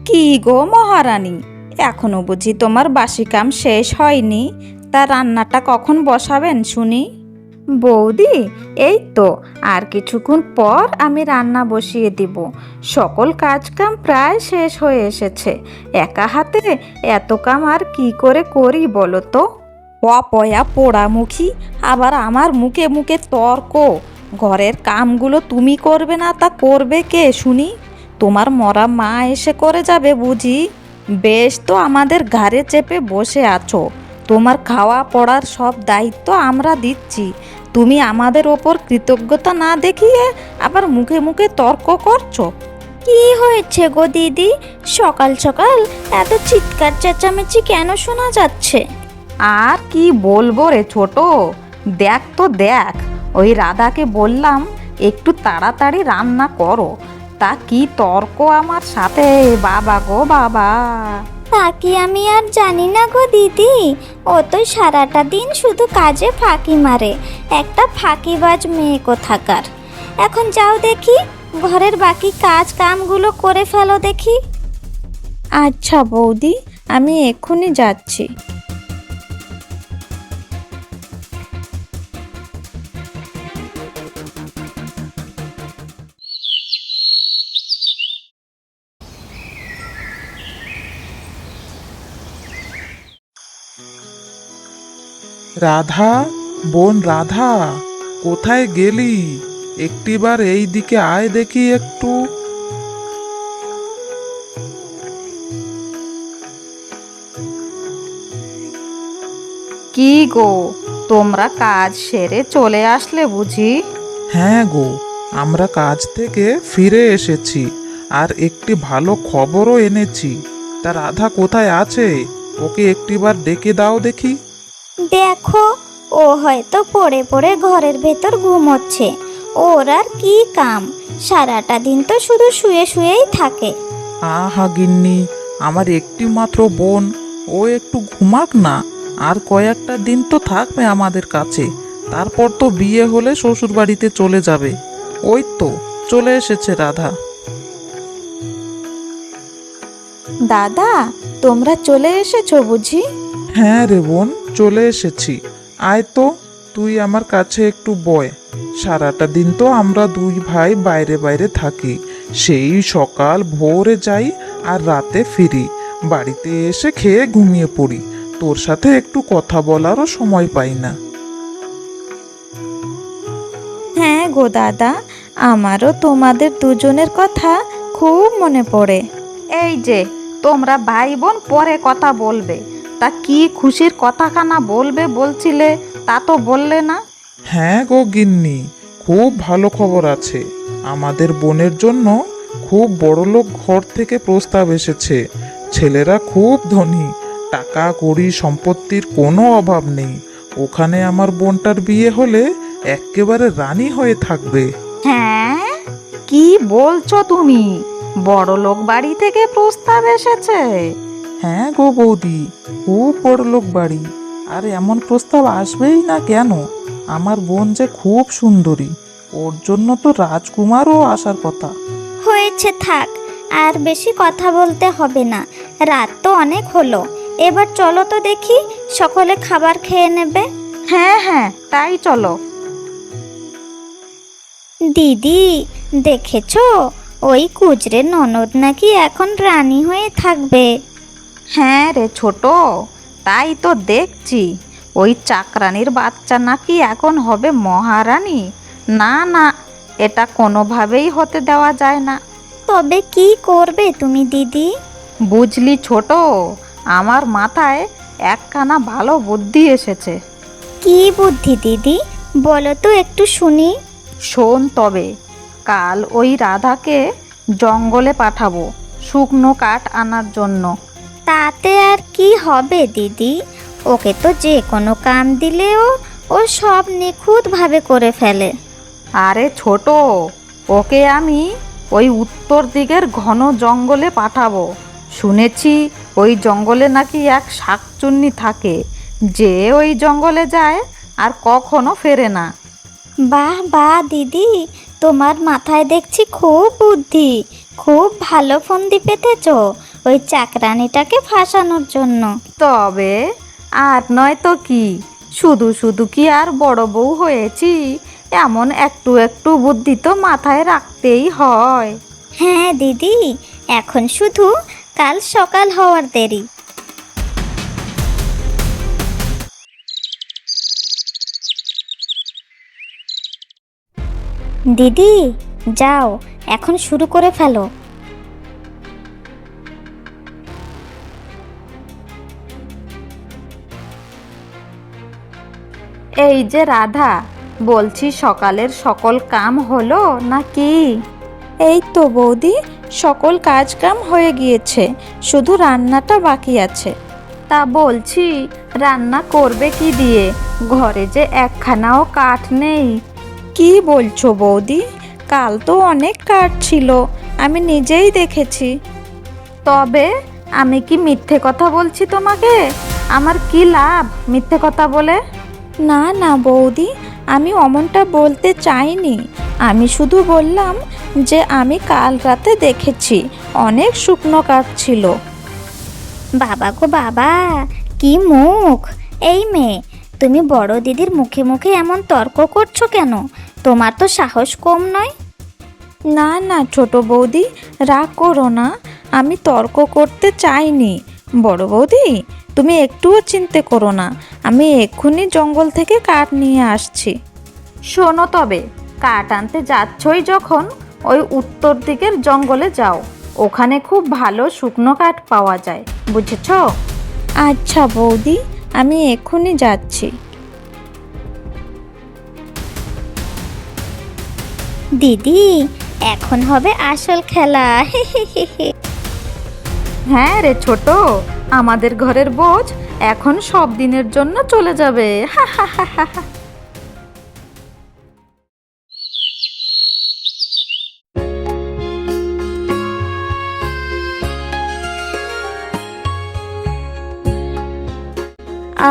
কি গো মহারানী, এখনো বুঝি তোমার বাসি কাম শেষ হয়নি? তা রান্নাটা কখন বসাবেন শুনি? বৌদি, এই তো আর কিছুক্ষণ পর আমি রান্না বসিয়ে দিব। সকল কাজকাম প্রায় শেষ হয়ে এসেছে। একা হাতে এত কাম আর কি করে করি বলো তো? অপয়া পোড়ামুখী, আবার আমার মুখে মুখে তর্ক। ঘরের কামগুলো তুমি করবে না তা করবে কে শুনি? তোমার মরা মা এসে করে যাবে বুঝি? বেশ তো আমাদের ঘাড়ে চেপে বসে আছো। তোমার খাওয়া পড়ার সব দায়িত্ব আমরা দিচ্ছি, তুমি আমাদের ওপর কৃতজ্ঞতা না দেখিয়ে আবার মুখে মুখে তর্ক করছো। কি হয়েছে গো দিদি, সকাল সকাল এত চিৎকার চেঁচামেচি কেন শোনা যাচ্ছে? আর কি বলবো রে ছোট, দেখ তো দেখ, ওই রাধাকে বললাম একটু তাড়াতাড়ি রান্না করো, তা কি তর্ক আমার সাথে, বাবা গো বাবা। তা কি আমি আর জানি না গো দিদি, ও তো সারাটা দিন শুধু কাজে ফাঁকি মারে, একটা ফাঁকিবাজ মেয়ে কোথাকার। এখন যাও দেখি, ঘরের বাকি কাজ কামগুলো করে ফেলো দেখি। আচ্ছা বৌদি, আমি এক্ষুনি যাচ্ছি। রাধা, বোন রাধা, কোথায় গেলি? একটিবার এই দিকে আয় দেখি একটু। কি গো, তোমরা কাজ সেরে চলে আসলে বুঝি? হ্যাঁ গো, আমরা কাজ থেকে ফিরে এসেছি, আর একটি ভালো খবরও এনেছি। তা রাধা কোথায় আছে? ওকে একটিবার ডেকে দাও দেখি। দেখো, ও হয়তো পড়ে পড়ে ঘরের ভেতর ঘুমোচ্ছে। ওর আর কি কাম, সারাটা দিন তো শুধু শুয়ে শুয়েই থাকে। আহা গিন্নি, আমার একটি মাত্র বোন, ও একটু ঘুমাক না। আর কয়েকটা দিন তো থাকবে আমাদের কাছে, তারপর তো বিয়ে হলে শ্বশুর বাড়িতে চলে যাবে। ওই তো চলে এসেছে রাধা। দাদা, তোমরা চলে এসেছো বুঝি? হ্যাঁ রে বোন, চলে এসেছি। আয় তো, তুই আমার কাছে একটু বয়। সারাটা দিন তো আমরা দুই ভাই বাইরে বাইরে থাকি, সেই সকাল ভোরে যাই আর রাতে ফিরি। বাড়িতে এসে খেয়ে ঘুমিয়ে পড়ি, তোর সাথে একটু কথা বলারও সময় পাই না। হ্যাঁ গো দাদা, আমারও তোমাদের দুজনের কথা খুব মনে পড়ে। এই যে তোমরা ভাই বোন পরে কথা বলবে, তা কি খুশির কথাখানা বলবে বলছিলে, তা তো বললে না? হ্যাঁ গো গিন্নি, খুব ভালো খবর আছে। আমাদের বোনের জন্য খুব বড়লোক ঘর থেকে প্রস্তাব এসেছে। ছেলেরা খুব ধনী, টাকা কড়ি সম্পত্তির কোনো অভাব নেই। ওখানে আমার বোনটার বিয়ে হলে এক্কেবারে রানী হয়ে থাকবে। হ্যাঁ, কি বলছো তুমি? বড়লোক বাড়ি থেকে প্রস্তাব এসেছে? হ্যাঁ গো বৌদি, খুব বড়লোক বাড়ি। আর এমন প্রস্তাব আসবেই না কেন? আমার বোন যে খুব সুন্দরী, ওর জন্য তো রাজকুমারও আসার কথা। হয়েছে, থাক, আর বেশি কথা বলতে হবে না। রাত তো অনেক হলো, এবার চলো তো দেখি, সকলে খাবার খেয়ে নেবে। হ্যাঁ হ্যাঁ, তাই চলো। দিদি, দেখেছো, ওই কুজরে ননদ নাকি এখন রানী হয়ে থাকবে। হ্যাঁ রে ছোট, তাই তো দেখছি। ওই চাকরানির বাচ্চা নাকি এখন হবে মহারানী। না না, এটা কোনোভাবেই হতে দেওয়া যায় না। তবে কি করবে তুমি দিদি? বুঝলি ছোট, আমার মাথায় একখানা ভালো বুদ্ধি এসেছে। কি বুদ্ধি দিদি, বলো তো একটু শুনি। শোন তবে, কাল ওই রাধাকে জঙ্গলে পাঠাবো শুকনো কাঠ আনার জন্য। তাতে আর কি হবে দিদি, ওকে তো যে কোনো কাম দিলেও ও সব নিখুঁতভাবে করে ফেলে। আরে ছোট, ওকে আমি ওই উত্তর দিকের ঘন জঙ্গলে পাঠাবো। শুনেছি ওই জঙ্গলে নাকি এক শাকচুন্নি থাকে, যে ওই জঙ্গলে যায় আর কখনো ফেরে না। বাহ বাহ দিদি, তোমার মাথায় দেখছি খুব বুদ্ধি, খুব ভালো ফন্দি পেতেছো। ওই চাকরানিটাকে ফাঁসানোর জন্য। তবে আর নয় তো কি, শুধু শুধু কি আর বড় বউ হয়েছি, এমন একটু একটু বুদ্ধি তো মাথায় রাখতেই হয়। হ্যাঁ দিদি, এখন শুধু কাল সকাল হওয়ার দেরি। দিদি যাও, এখন শুরু করে ফেলো। এই যে রাধা, বলছি সকালের সকল কাম হলো নাকি? এই তো বৌদি, সকল কাজ কাম হয়ে গিয়েছে, শুধু রান্নাটা বাকি আছে। তা বলছি, রান্না করবে কি দিয়ে? ঘরে যে একখানাও কাঠ নেই। কি বলছো বৌদি? কাল তো অনেক কাঠ ছিল, আমি নিজেই দেখেছি। তবে আমি কি মিথ্যে কথা বলছি তোমাকে? আমার কি লাভ মিথ্যে কথা বলে? না না বৌদি, আমি অমনটা বলতে চাইনি। আমি শুধু বললাম যে আমি কাল রাতে দেখেছি অনেক শুকনো কাঠ ছিল। বাবা গো বাবা, কি মুখ! এই মেয়ে, তুমি বড় দিদির মুখে মুখে এমন তর্ক করছো কেন? তোমার তো সাহস কম নয়। না না ছোট বৌদি, রাগ করো না, আমি তর্ক করতে চাইনি। বড় বৌদি, তুমি একটুও চিন্তা করো না, আমি এক্ষুনি জঙ্গল থেকে কাঠ নিয়ে আসছি। শোনো তবে, কাঠ আনতে যাচ্ছই যখন ওই উত্তর দিকের জঙ্গলে যাও, ওখানে খুব ভালো শুকনো কাঠ পাওয়া যায়, বুঝেছো? আচ্ছা বৌদি, আমি এক্ষুনি যাচ্ছি। দিদি, এখন হবে আসল খেলা। হ্যাঁ রে ছোট, আমাদের ঘরের বোঝ এখন সব দিনের জন্য চলে যাবে।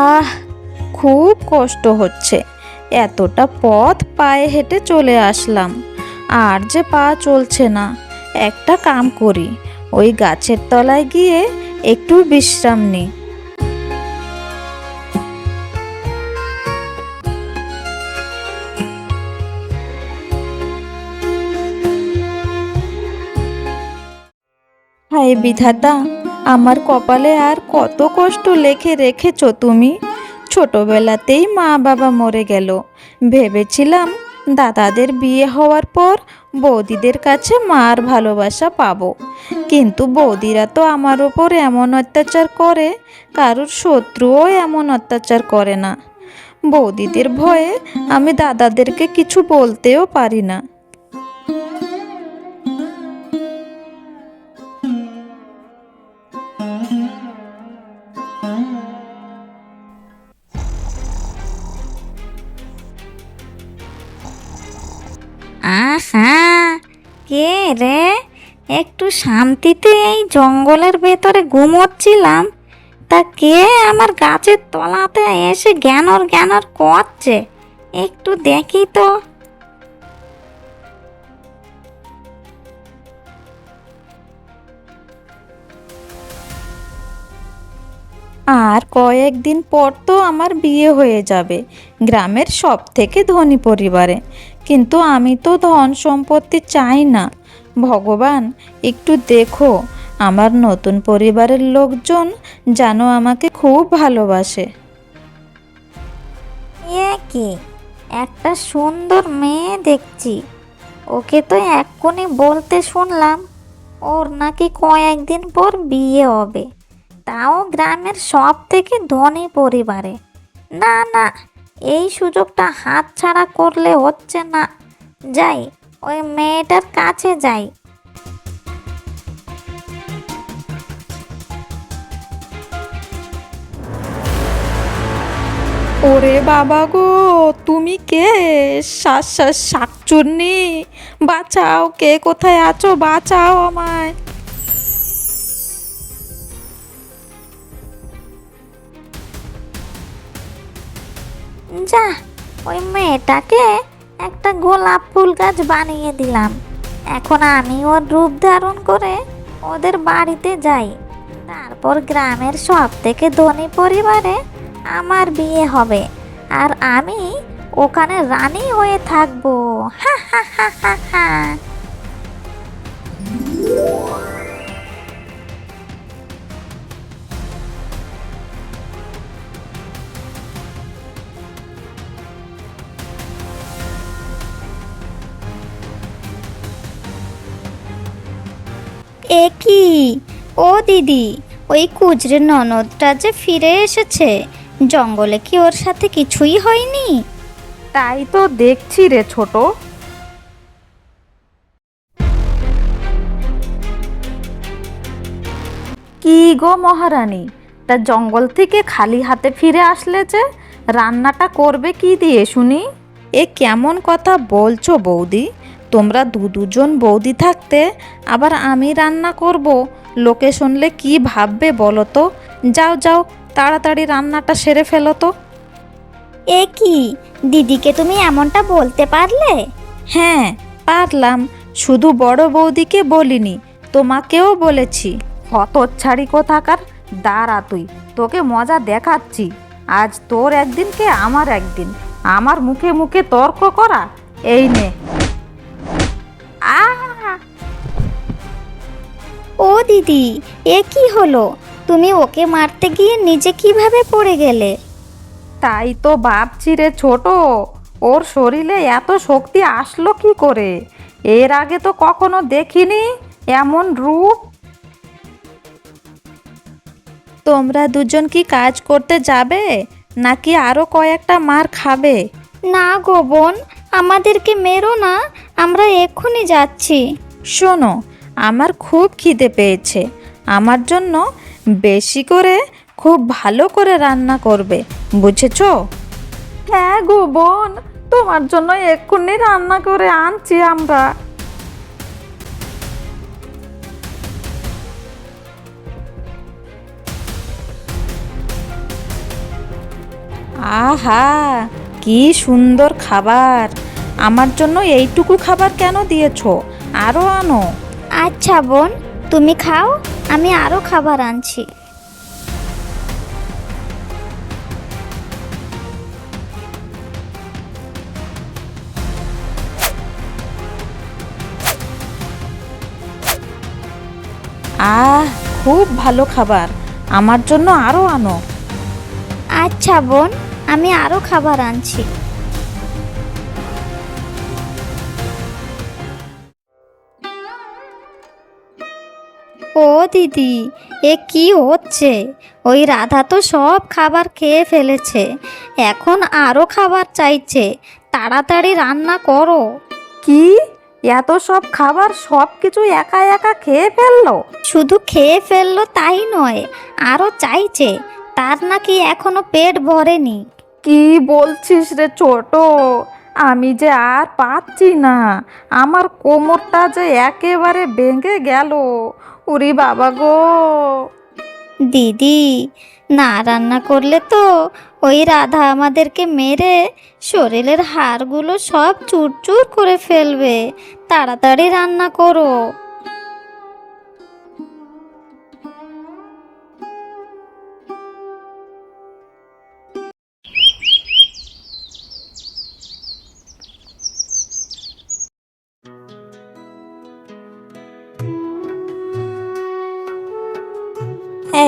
আহ, খুব কষ্ট হচ্ছে, এতটা পথ পায়ে হেঁটে চলে আসলাম, আর যে পা চলছে না। একটা কাম করি, ওই গাছের তলায় গিয়ে একটু বিশ্রাম নিই। হায় বিধাতা, আমার কপালে আর কত কষ্ট লেখে রেখেছো তুমি। ছোটবেলাতেই মা বাবা মরে গেল, ভেবেছিলাম দাদাদের বিয়ে হওয়ার পর বৌদিদের কাছে মার ভালোবাসা পাবো, কিন্তু বৌদিরা তো আমার ওপর এমন অত্যাচার করে, কারোর শত্রুও এমন অত্যাচার করে না। বৌদিদের ভয়ে আমি দাদাদেরকে কিছু বলতেও পারি না। আহা, কে রে? একটু শান্তিতে এই জঙ্গলের ভেতরে ঘুমোচ্ছিলাম, তা কে আমার গাছের তলাতে এসে জ্ঞানর জ্ঞানর করছে? একটু দেখি তো। আর কয়েকদিন পর তো আমার বিয়ে হয়ে যাবে গ্রামের সব থেকে ধনী পরিবারে, কিন্তু আমি তো ধন সম্পত্তি চাই না। ভগবান, একটু দেখো আমার নতুন পরিবারের লোকজন যেন আমাকে খুব ভালোবাসে। এ কি, একটা সুন্দর মেয়ে দেখছি। ওকে তো এক্ষুনি বলতে শুনলাম ওর নাকি কয়েকদিন পর বিয়ে হবে, তাও গ্রামের সব থেকে ধনী পরিবারে। না না, এই সুযোগটা হাতছাড়া করলে হচ্ছে না। যাই, ওই মেয়েটার কাছে যাই। ওরে বাবা গো, তুমি কে? শাকচুন্নি, বাঁচাও, কে কোথায় আছো, বাঁচাও আমায়। যা, ওই মেয়েটাকে একটা গোলাপ ফুল গাছ বানিয়ে দিলাম। এখন আমি ওর রূপ ধারণ করে ওদের বাড়িতে যাই, তারপর গ্রামের সব থেকে ধনী পরিবারে আমার বিয়ে হবে, আর আমি ওখানে রানী হয়ে থাকবো। হা হা হা হা হা। এ কি, ও দিদি, ওই কুজরে ননদটা যে ফিরে এসেছে, জঙ্গলে কি ওর সাথে কিছুই হয়নি? তাই তো দেখছি রে ছোট। কি গো মহারানী, তা জঙ্গল থেকে খালি হাতে ফিরে আসলে যে, রান্নাটা করবে কি দিয়ে শুনি? এ কেমন কথা বলছো বৌদি? তোমরা দুজন বৌদি থাকতে আবার আমি রান্না করব, লোকে শুনলে কি ভাববে বলো তো? যাও যাও, তাড়াতাড়ি রান্নাটা সেরে ফেলো তো। এ কি, দিদিকে তুমি এমনটা বলতে পারলে? হ্যাঁ পারলাম, শুধু বড় বৌদিকে বলিনি, তোমাকেও বলেছি। হতচ্ছাড়ি কোথাকার, দাঁড়া তুই, তোকে মজা দেখাচ্ছি। আজ তোর একদিন কে আমার একদিন, আমার মুখে মুখে তর্ক করা, এই নে। ও দিদি, এ কি হলো? তুমি ওকে মারতে গিয়ে নিজে কিভাবে পড়ে গেলে? তাই তো ভাবছি রে ছোট, ওর শরীরে এত শক্তি আসলো কি করে? এর আগে তো কখনো দেখিনি এমন রূপ। তোমরা দুজন কি কাজ করতে যাবে, নাকি আরো কয়েকটা মার খাবে? না গো বোন, আমাদেরকে মেরো না, আমরা এক্ষুনি যাচ্ছি। শোনো, আমার খুব খিদে পেয়েছে, আমার জন্য বেশি করে খুব ভালো করে রান্না করবে, বুঝেছো? হ্যাঁ গো বোন, তোমার জন্য এক্ষুনি রান্না করে আনছি আমরা। আহা, কি সুন্দর খাবার! আমার জন্য এইটুকু খাবার কেন দিয়েছো? আরো আনো। আচ্ছা বোন, তুমি খাও, আমি আরো খাবার আনছি। আহ, খুব ভালো খাবার, আমার জন্য আরো আনো। আচ্ছা বোন, আমি আরো খাবার আনছি। ও দিদি, এ কি হচ্ছে? ওই রাধা তো সব খাবার খেয়ে ফেলেছে, এখন আরো খাবার চাইছে। তাড়াতাড়ি রান্না করো। কি, এত সব খাবার সব কিছু একা একা খেয়ে ফেললো? শুধু খেয়ে ফেললো তাই নয়, আরো চাইছে, তার নাকি এখনো পেট ভরেনি। কি বলছিস রে ছোট? আমি যে আর পাচ্ছি না, আমার কোমরটা যে একেবারে ভেঙে গেল। উরি বাবা গো! দিদি, না রান্না করলে তো ওই রাধা আমাদেরকে মেরে শরীরের হাড়গুলো সব চুরচুর করে ফেলবে। তাড়াতাড়ি রান্না করো।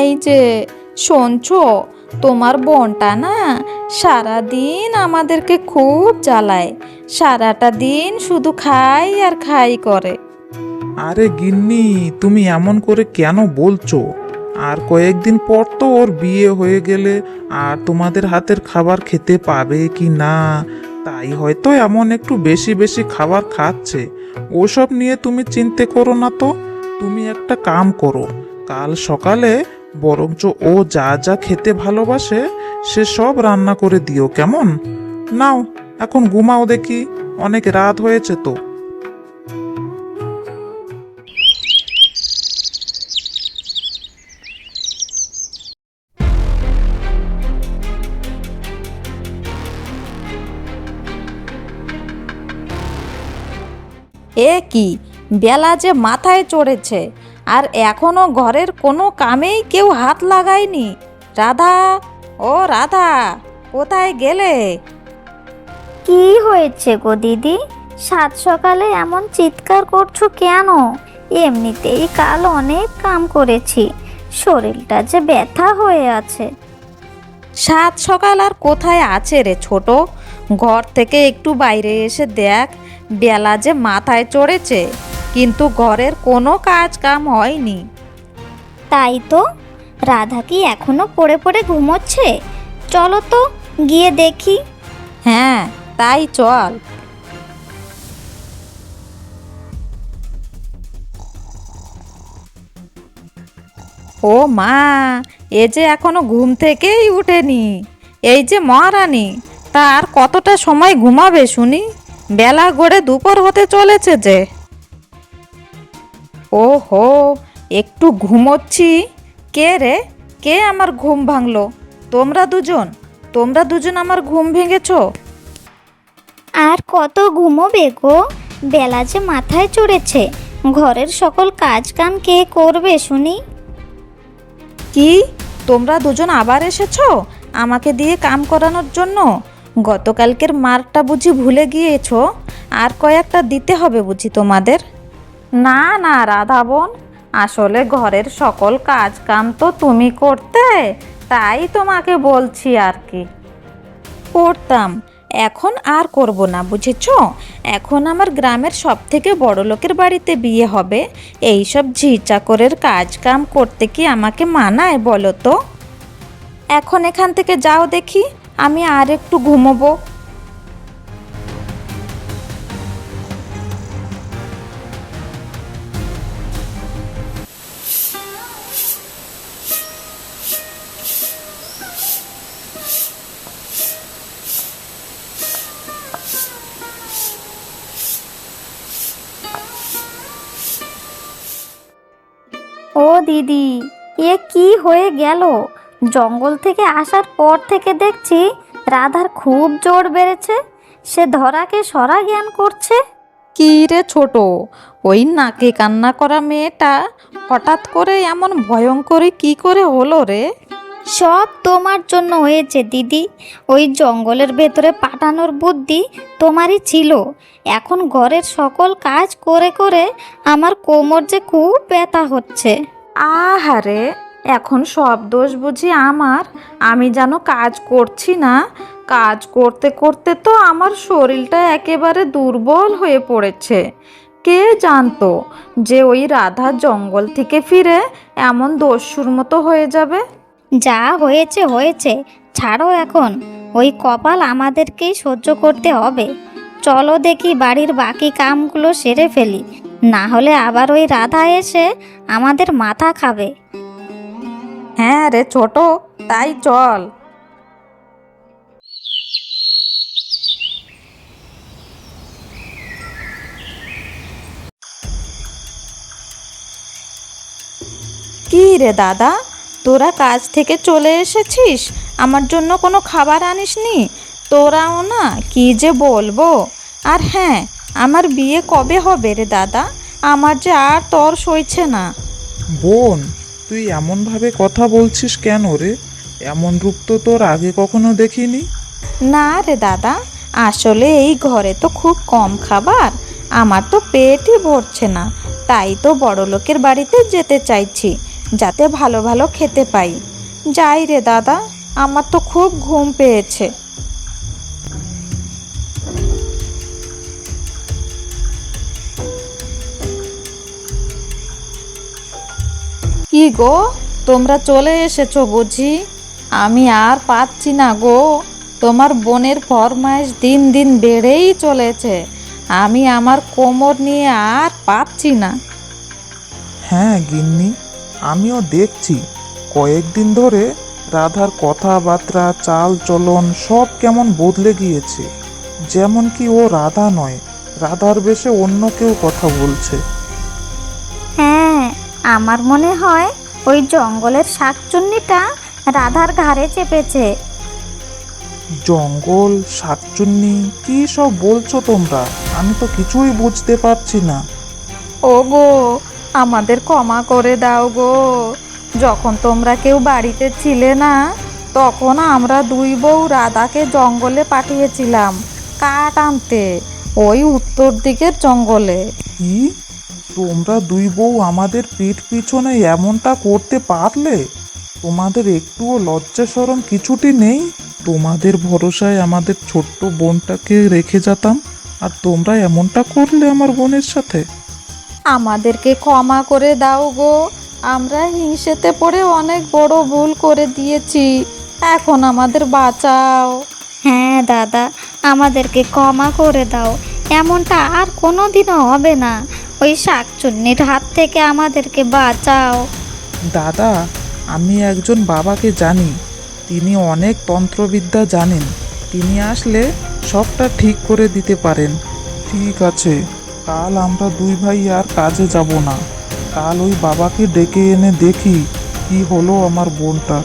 এই যে শুনছো, তোমার বোনটা না সারাদিন আমাদেরকে খুব জ্বালায়, সারাটা দিন শুধু খাই আর খাই করে। আরে গিন্নি, তুমি এমন করে কেন বলছো? আর কয়েকদিন পর তো ওর বিয়ে হয়ে গেলে আর তোমাদের হাতের খাবার খেতে পাবে কি না, তাই হয়তো এমন একটু বেশি বেশি খাবার খাচ্ছে। ওসব নিয়ে তুমি চিন্তা করো না তো। তুমি একটা কাম করো, কাল সকালে বরঞ্চ ও যা যা খেতে ভালোবাসে সে সব রান্না করে দিও, কেমন? নাও এখন ঘুমাও দেখি, অনেক রাত হয়েছে তো। এ কি, বেলা যে মাথায় চড়েছে, আর এখনো ঘরের কোনো কামেই কেউ হাত লাগায়নি। রাধা, ও রাধা, কোথায় গেলে? কি হয়েছে গো দিদি? সাত সকালে এমন চিৎকার করছো কেন? এমনিতেই কাল অনেক কাম করেছি, শরীরটা যে ব্যথা হয়ে আছে। সাত সকাল আর কোথায় আছে রে ছোট? ঘর থেকে একটু বাইরে এসে দেখ, বেলা যে মাথায় চড়েছে, কিন্তু ঘরের কোনো কাজ কাম হয়নি। তাই তো, রাধা কি এখনো পড়ে পড়ে ঘুমোচ্ছে? চলো তো গিয়ে দেখি। হ্যাঁ, তাই চল। ও মা, এ যে এখনো ঘুম থেকেই উঠেনি। এই যে মহারানী, তা আর কতটা সময় ঘুমাবে শুনি? বেলা গড়ে দুপুর হতে চলেছে যে। ও হো, একটু ঘুমোচ্ছি। কে রে, কে আমার ঘুম ভাঙলো? তোমরা দুজন আমার ঘুম ভেঙেছো? আর কত ঘুমোবে গো? বেলা যে মাথায় চড়েছে, ঘরের সকল কাজ কাম কে করবে শুনি? কি, তোমরা দুজন আবার এসেছো আমাকে দিয়ে কাম করানোর জন্য? গতকালকের মারটা বুঝি ভুলে গিয়েছো? আর কয়েকটা দিতে হবে বুঝি তোমাদের? না না রাধা বোন, আসলে ঘরের সকল কাজ কাম তো তুমি করতে, তাই তোমাকে বলছি আর কি। করতাম, এখন আর করব না, বুঝেছো? এখন আমার গ্রামের সব থেকে বড় লোকের বাড়িতে বিয়ে হবে। এইসব ঝি চাকরের কাজ কাম করতে কি আমাকে মানায় বলো তো? এখন এখান থেকে যাও দেখি, আমি আর একটু ঘুমোবো। ও দিদি, এ কি হয়ে গেল? জঙ্গল থেকে আসার পর থেকে দেখছি রাধার খুব জোর বেড়েছে। সে ধরাকে সরা জ্ঞান করছে। কি রে ছোট, ওই নাকে কান্না করা মেয়েটা হঠাৎ করে এমন ভয়ঙ্কর কি করে হলো রে? সব তোমার জন্য হয়েছে দিদি। ওই জঙ্গলের ভেতরে পাঠানোর বুদ্ধি তোমারই ছিল। এখন ঘরের সকল কাজ করে করে আমার কোমর যে খুব ব্যথা হচ্ছে। আহারে, এখন সব দোষ বুঝি আমার? আমি যেন কাজ করছি না। কাজ করতে করতে তো আমার শরীরটা একেবারে দুর্বল হয়ে পড়েছে। কে জানতো যে ওই রাধা জঙ্গল থেকে ফিরে এমন দস্যুর মতো হয়ে যাবে? যা হয়েছে হয়েছে, ছাড়ো এখন। ওই কপাল আমাদেরকেই সহ্য করতে হবে। চলো দেখি বাড়ির বাকি কামগুলো সেরে ফেলি, না হলে আবার ওই রাধা এসে আমাদের মাথা খাবে। হ্যাঁ রে ছোট, তাই চল। কি রে দাদা, তোরা কাজ থেকে চলে এসেছিস, আমার জন্য কোনো খাবার আনিসনি? তোরাও না, কি যে বলবো। আর হ্যাঁ, আমার বিয়ে কবে হবে রে দাদা? আমার যে আর তর সইছে না। বোন, তুই এমনভাবে কথা বলছিস কেন রে? এমন রূপ তো তোর আগে কখনো দেখিনি। না রে দাদা, আসলে এই ঘরে তো খুব কম খাবার, আমার তো পেটই ভরছে না। তাই তো বড় লোকের বাড়িতে যেতে চাইছি, যাতে ভালো ভালো খেতে পাই। যাই রে দাদা, আমার তো খুব ঘুম পেয়েছে। কি গো, তোমরা চলে এসেছো বুঝি? আমি আর পাচ্ছি না গো, তোমার বোনের ফরমাইশ দিন দিন বেড়েই চলেছে। আমি আমার কোমর নিয়ে আর পাচ্ছি না। হ্যাঁ গিন্নি, আমিও দেখছি কয়েকদিন ধরে রাধার কথাবার্তা, চাল চলন সব কেমন বদলে গিয়েছে। যেমন কি ও রাধা নয়, রাধার বেশে অন্য কেউ কথা বলছে। হ্যাঁ, আমার মনে হয় ওই জঙ্গলের শাকচুন্নিটা রাধার ঘাড়ে চেপেছে। জঙ্গল, শাকচুন্নি, কি সব বলছো তোমরা? আমি তো কিছুই বুঝতে পারছি না। ওগো, আমাদের ক্ষমা করে দাও গো। যখন তোমরা কেউ বাড়িতে ছিলে না, তখন আমরা দুই বউ রাধাকে জঙ্গলে পাঠিয়েছিলাম কাঠ আনতে, ওই উত্তর দিকের জঙ্গলে। কি, তোমরা দুই বউ আমাদের পিঠ পিছনে এমনটা করতে পারলে? তোমাদের একটুও লজ্জা শরম কিছুটি নেই? তোমাদের ভরসায় আমাদের ছোট্ট বোনটাকে রেখে যেতাম, আর তোমরা এমনটা করলে আমার বোনের সাথে। আমাদেরকে ক্ষমা করে দাও গো। আমরা হিংসেতে পড়ে অনেক বড় ভুল করে দিয়েছি, এখন আমাদের বাঁচাও। হ্যাঁ দাদা, আমাদেরকে ক্ষমা করে দাও। এমনটা আর কোনো দিনও হবে না। ওই শাকচুন্নির হাত থেকে আমাদেরকে বাঁচাও। দাদা, আমি একজন বাবাকে জানি, তিনি অনেক তন্ত্রবিদ্যা জানেন। তিনি আসলে সবটা ঠিক করে দিতে পারেন। ঠিক আছে, কাল আমরা দুই ভাই আর কাজে যাব না। কাল ওই বাবাকে ডেকে এনে দেখি কি হলো আমার বোনটার।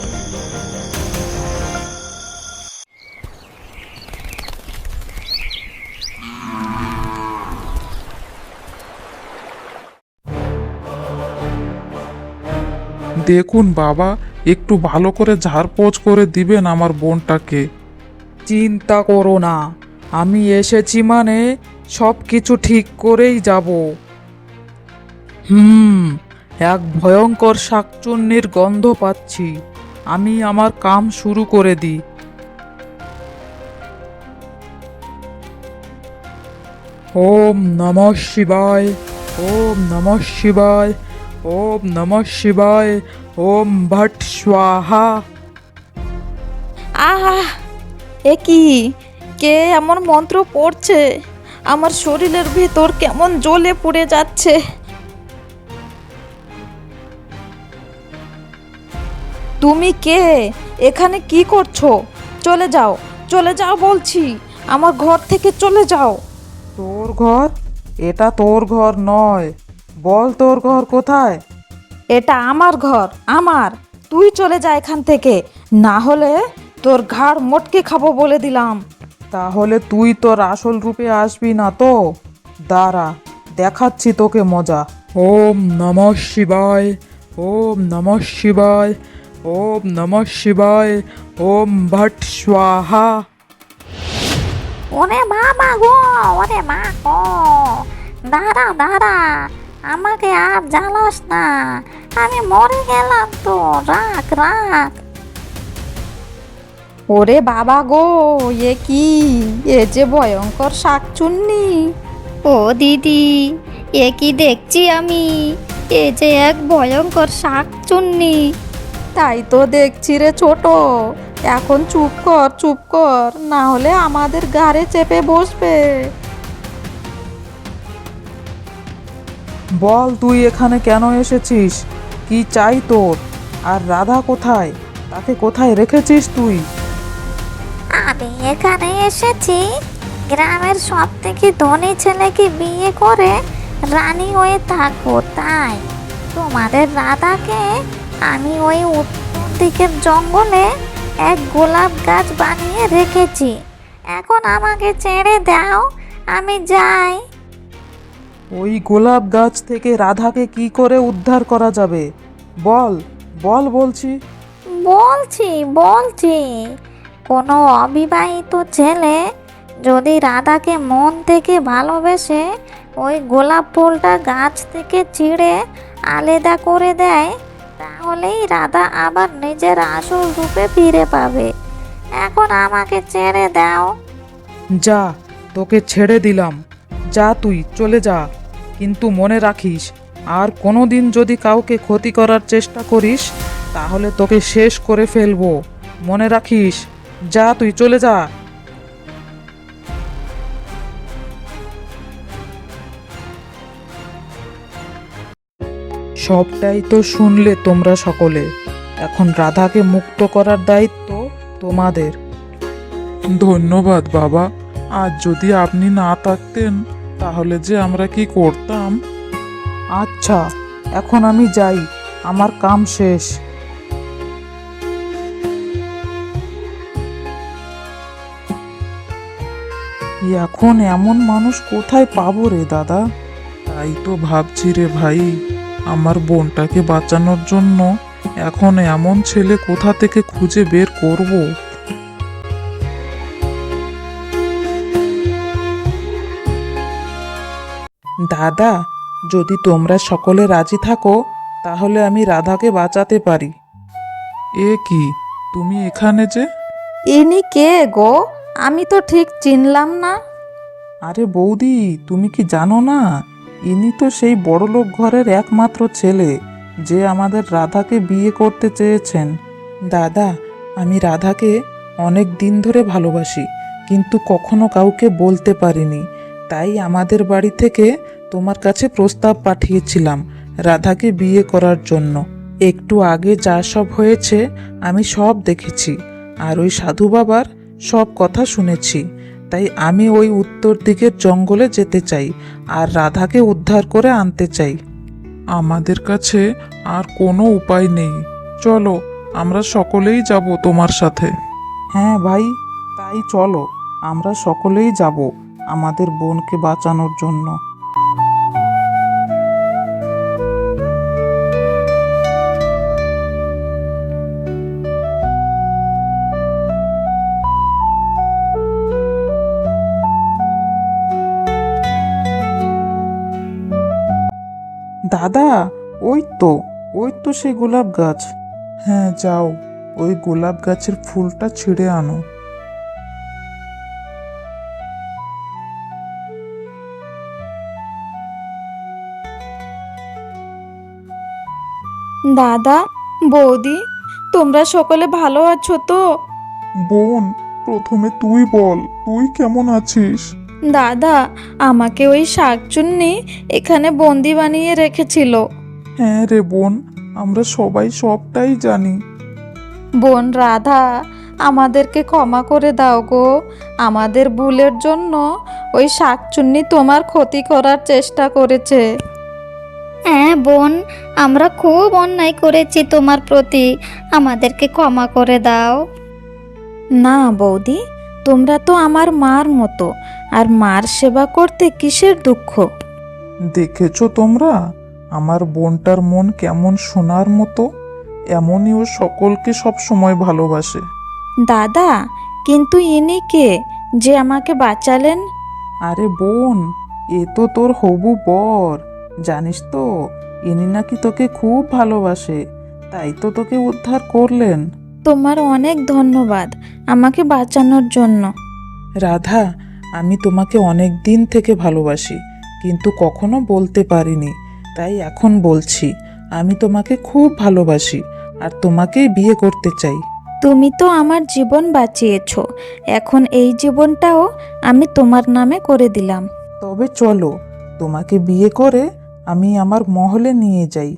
দেখুন বাবা, একটু ভালো করে ঝাড়পোছ করে দিবেন আমার বোনটাকে। চিন্তা করো না, আমি এসেছি মানে সব কিছু ঠিক করেই যাব। এক ভয়ঙ্কর শাকচুন্নির গন্ধ পাচ্ছি। আমি আমার কাম শুরু করে দিই। ওম নমঃ শিবায়, ওম নমঃ শিবায়, ওম নমঃ শিবায়, ওম ভট স্বাহা। আহা, এ কি, কে এমন মন্ত্র পড়ছে? আমার শরীরের ভেতর কেমন জ্বলে পুড়ে যাচ্ছে। তুমি কে? এখানে কি করছো? চলে যাও, চলে যাও বলছি। আমার ঘর থেকে চলে যাও। তোর ঘর? এটা তোর ঘর নয়। বল তোর ঘর কোথায়? এটা আমার ঘর, আমার। তুই চলে যা এখান থেকে, না হলে তোর ঘাড় মোটকে খাবো বলে দিলাম। তাহলে তুই তোর আসল রূপে আসবি না তো? দাঁড়া, দেখাচ্ছি তোকে মজা। ওম নমঃ শিবায়, ওম নমঃ শিবায়, ওম নমঃ শিবায়, ওম ভট স্বাহা। ওরে বাবা গো, ওরে মা গো, দাঁড়া দাঁড়া, আমাকে আর জ্বালাস না, আমি মরে গেলাম তো, রাখ রাখ। ওরে বাবা গো, এ কি, এ যে ভয়ঙ্কর শাকচুন্নি। ও দিদি, এ কি দেখছি আমি, এ যে এক ভয়ঙ্কর শাকচুন্নি। তাই তো দেখছি রে ছোট। এখন চুপ কর, চুপ কর, না হলে আমাদের ঘাড়ে চেপে বসবে। বল, তুই এখানে কেন এসেছিস? কি চাই তোর? আর রাধা কোথায়? তাকে কোথায় রেখেছিস তুই? আমি এখানে এসেছি গ্রামের সব থেকে ধনী ছেলেকে বিয়ে করে রানী হয়ে থাকবো, তাই তোমাদের রাধাকে আমি ওই উত্তর দিকের জঙ্গলে এক গোলাপ গাছ বানিয়ে রেখেছি। এখন আমাকে ছেড়ে দাও, আমি যাই। ওই গোলাপ গাছ থেকে রাধাকে কি করে উদ্ধার করা যাবে? বল, বল বলছি। বলছি বলছি, কোনো অবিবাহিত ছেলে যদি রাধাকে মন থেকে ভালোবেসে ওই গোলাপ ফুলটা গাছ থেকে ছিঁড়ে আলাদা করে দেয়, তাহলেই রাধা আবার নিজের আসল রূপে ফিরে পাবে। এখন আমাকে ছেড়ে দাও। যা, তোকে ছেড়ে দিলাম। যা, তুই চলে যা। কিন্তু মনে রাখিস, আর কোনো দিন যদি কাউকে ক্ষতি করার চেষ্টা করিস, তাহলে তোকে শেষ করে ফেলবো। মনে রাখিস, যা, তুই চলে যা। সবটাই তো শুনলে তোমরা সকলে। এখন রাধাকে মুক্ত করার দায়িত্ব তোমাদের। ধন্যবাদ বাবা। আজ যদি আপনি না থাকতেন, তাহলে যে আমরা কি করতাম। আচ্ছা, এখন আমি যাই, আমার কাম শেষ। এখন এমন মানুষ কোথায় পাবো রে দাদা? তাই তো ভাবছি রে ভাই, আমার বোনটাকে বাঁচানোর জন্য এখন এমন ছেলে কোথা থেকে খুঁজে বের করব। দাদা, যদি তোমরা সকলে রাজি থাকো তাহলে আমি রাধাকে বাঁচাতে পারি। এ কি, তুমি এখানে যে? ইনি কে গো? আমি তো ঠিক চিনলাম না। আরে বৌদি, তুমি কি জানো না? ইনি তো সেই বড়লোক ঘরের একমাত্র ছেলে যে আমাদের রাধাকে বিয়ে করতে চেয়েছেন। দাদা, আমি রাধাকে অনেক দিন ধরে ভালোবাসি, কিন্তু কখনো কাউকে বলতে পারিনি। তাই আমাদের বাড়ি থেকে তোমার কাছে প্রস্তাব পাঠিয়েছিলাম রাধাকে বিয়ে করার জন্য। একটু আগে যা সব হয়েছে আমি সব দেখেছি, আর ওই সাধু বাবার সব কথা শুনেছি। তাই আমি ওই উত্তর দিকের জঙ্গলে যেতে চাই আর রাধাকে উদ্ধার করে আনতে চাই। আমাদের কাছে আর কোনো উপায় নেই, চলো আমরা সকলেই যাব তোমার সাথে। হ্যাঁ ভাই, তাই চলো, আমরা সকলেই যাব আমাদের বোনকে বাঁচানোর জন্য। দাদা, ওই তো সেই গোলাপ গাছ। হ্যাঁ যাও, ওই গোলাপ গাছের ফুলটা ছিঁড়ে আনো। দাদা, বৌদি, তোমরা সকলে ভালো আছো তো? বোন, প্রথমে তুই বল, তুই কেমন আছিস? দাদা, আমাকে ওই শাকচুন্নি এখানে বন্দি বানিয়ে রেখেছিল। হ্যাঁ রে বোন, আমরা সবাই সবটাই জানি। বোন রাধা, আমাদেরকে ক্ষমা করে দাও গো। আমাদের ভুলের জন্য ওই শাকচুন্নি তোমার ক্ষতি করার চেষ্টা করেছে। হ্যাঁ বোন, আমরা খুব অন্যায় করেছি তোমার প্রতি, আমাদেরকে ক্ষমা করে দাও। না বৌদি, তোমরা তো আমার মার মতো, আর মার সেবা করতে কিসের দুঃখ? দেখেছো তোমরা আমার বোনটার মন কেমন সোনার মতো? এমনই ও সকলকে সব সময় ভালোবাসে। দাদা, কিন্তু ইনি কে যে আমাকে বাঁচালেন? আরে বোন, এ তো তোর হবু বর। জানিস তো, ইনি নাকি তোকে খুব ভালোবাসে, তাই তো তোকে উদ্ধার করলেন। তোমার অনেক ধন্যবাদ আমাকে বাঁচানোর জন্য। রাধা, আমি তোমাকে অনেক দিন থেকে ভালোবাসি, কিন্তু কখনো বলতে পারিনি। তাই এখন বলছি, আমি তোমাকে খুব ভালোবাসি আর তোমাকেই বিয়ে করতে চাই। তুমি তো আমার জীবন বাঁচিয়েছো, এখন এই জীবনটাও আমি তোমার নামে করে দিলাম। তবে চলো, তোমাকে বিয়ে করে আমি আমার মহলে নিয়ে যাই।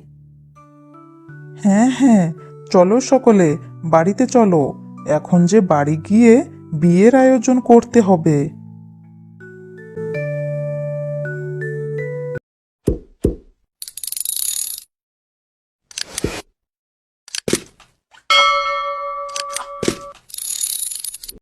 হ্যাঁ হ্যাঁ, চলো সকলে, বাড়িতে চলো। এখন যে বাড়ি গিয়ে বিয়ের আয়োজন করতে হবে।